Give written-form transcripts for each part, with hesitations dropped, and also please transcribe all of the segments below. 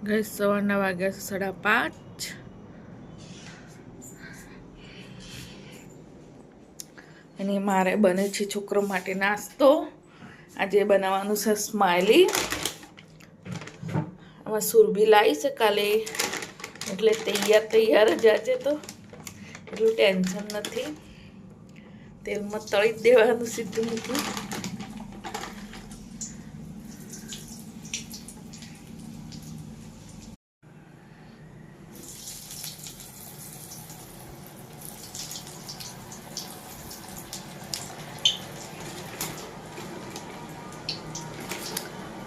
ગઈ સવારના વાગ્યા છે 5:30 અને મારે બને છે છોકરો માટે નાસ્તો. આજે બનાવવાનું છે સ્માઇલી. આમાં સુરભી લાવી છે કાલે, એટલે તૈયાર જ આજે તો એટલું ટેન્શન નથી. તેલમાં તળી જ દેવાનું સીધું મૂકું.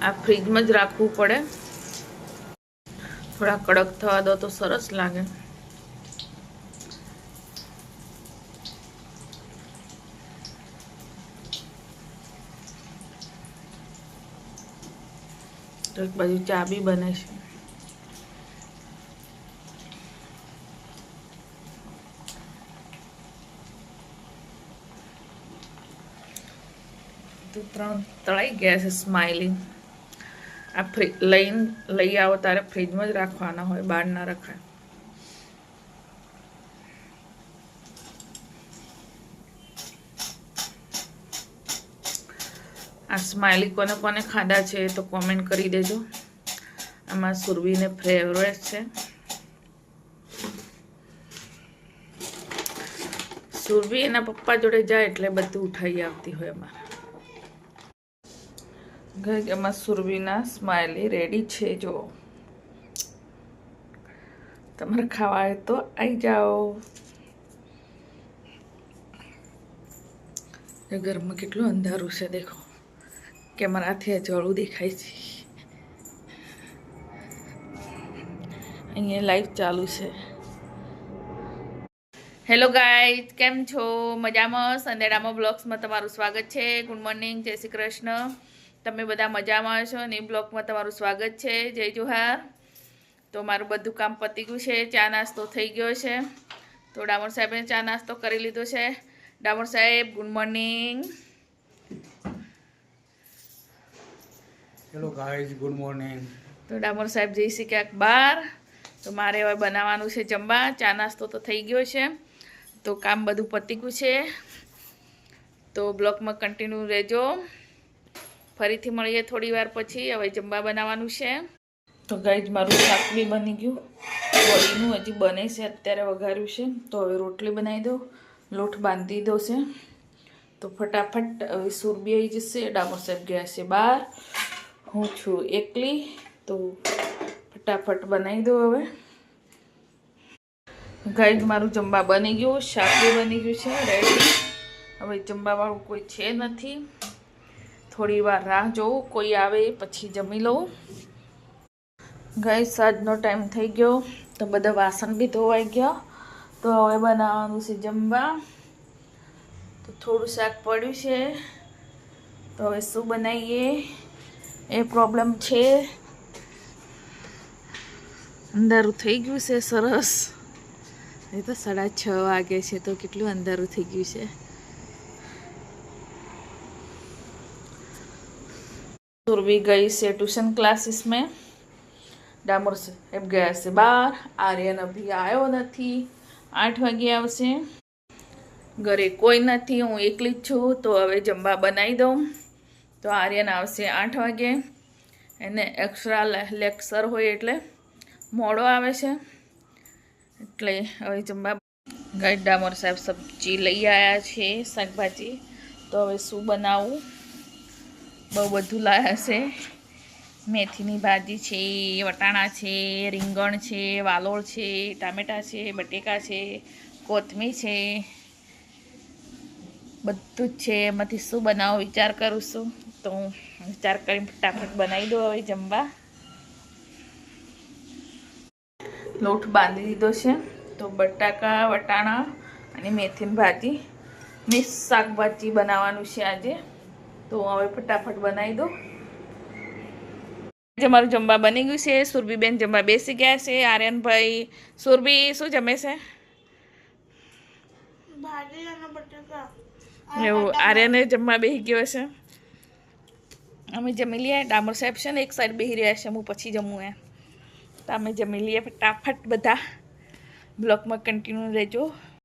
આ ફ્રીજમાં જ રાખવું પડે, થોડા કડક થવા દો તો સરસ લાગે. તો એક બાજુ ચા બી બને છે. તો 3 તળાઈ ગયા છે સ્માઇલી. આ લઈ આવો તારે ફ્રીજમાં જ રાખવાના હોય, બહાર ના રખાય. આ સ્માઇલી કોને કોને ખાધા છે તો કોમેન્ટ કરી દેજો. આમાં સુરભીને ફેવરેટ છે. સુરભી એના પપ્પા જોડે જાય એટલે બધું ઉઠાઈ આવતી હોય અમારે. એમાં સુરભીના સ્માઇલી રેડી છે. જો તમારે ખાવા હોય તો આવી જાઓ. ઘરમાં કેટલું અંધારું છે દેખો, કેમેરાથી જળું દેખાય છે. અહીંયા લાઈવ ચાલુ છે. હેલો ગાઈઝ, કેમ છો? મજામાં? સંદેડામાં બ્લોગ્સમાં તમારું સ્વાગત છે. ગુડ મોર્નિંગ, જય શ્રી કૃષ્ણ. તમે બધા મજામાં છો ને? બ્લોગમાં તમારું સ્વાગત છે. જય જોહાર. તો મારું બધું કામ પતી ગયું છે. ચા નાસ્તો થઈ ગયો છે. તો ડામોર સાહેબે ચા નાસ્તો કરી લીધો છે. ડામોર સાહેબ, good morning. Hello guys, good morning. તો ડામોર સાહેબ જઈશે ક્યાંક બહાર, તો મારે હવે બનાવવાનું છે જમવા. ચા નાસ્તો તો થઈ ગયો છે, તો કામ બધું પતી ગયું છે. તો બ્લોગમાં કન્ટિન્યુ રહેજો. ફરીથી મળીએ થોડી વાર પછી. હવે જમવા બનાવવાનું છે. તો ગાઈઝ મારું શાક બી બની ગયું. વળીનું હજી બને છે, અત્યારે વઘાર્યું છે. તો હવે રોટલી બનાવી દો, લોટ બાંધી દો છે. તો ફટાફટ હવે સુરભી આવી જશે. ડામોર સાહેબ ગયા છે બહાર, હું છું એકલી. તો ફટાફટ બનાવી દો હવે. ગાઈઝ મારું જમવા બની ગયું, શાક બી બની ગયું છે રેડી. હવે જમવાવાળું કોઈ છે નથી. થોડી વાર રાહ જોઉં, કોઈ આવે પછી જમી લઉં. ગાઈઝ સાંજનો ટાઈમ થઈ ગયો, તો બધા વાસણ બી ધોવાઈ ગયા. તો હવે બનાવવાનું છે જમવા. તો થોડું શાક પડ્યું છે, તો હવે શું બનાવીએ એ પ્રોબ્લેમ છે. અંધારું થઈ ગયું છે સરસ. એ તો 6:30 વાગે છે, તો કેટલું અંધારું થઈ ગયું છે. सुरभि गई से ट्यूशन क्लासेस में. डामोर साहेब गया से बाहर. आर्यन अभी आयो नहीं, 8 वागे आवशे. घरे कोई नहीं, हूँ एकली ज छूँ. तो हवे जमवा बनावी दऊं. तो आर्यन आवशे 8 वागे. एने एक्स्ट्रा लेक्चर होय एटले मोड़ो आवे छे, એટલે હવે જમવા. ગાઈસ ડામોર સાહેબ સબ્જી લઈ આવ્યા છે, શાકભાજી. તો હવે શું બનાવું? બહુ બધું લાવ્યા છે. મેથીની ભાજી છે, વટાણા છે, રીંગણ છે, વાલોળ છે, ટામેટાં છે, બટેકા છે, કોથમીર છે, બધું જ છે. એમાંથી શું બનાવું વિચાર કરું છું. તો હું વિચાર કરીને ફટાફટ બનાવી દઉં હવે જમવા. લોટ બાંધી દીધો છે. તો બટાકા, વટાણા અને મેથીની ભાજી, મિક્સ શાકભાજી બનાવવાનું છે આજે. તો હવે ફટાફટ બનાવી દો. આજે મારું જમવા બની ગયું છે. સુરભીબેન જમવા બેસી ગયા છે. આર્યનભાઈ, સુરભી શું જમે છે? એવું આર્યને જમવા બેસી ગયો છે. અમે જમી લઈએ. ડામોર સાહેબ છે ને એક સાઈડ બેસી રહ્યા છે, હું પછી જમું. તો અમે જમી લઈએ ફટાફટ બધા બ્લોગમાં કન્ટિન્યુ રહેજો.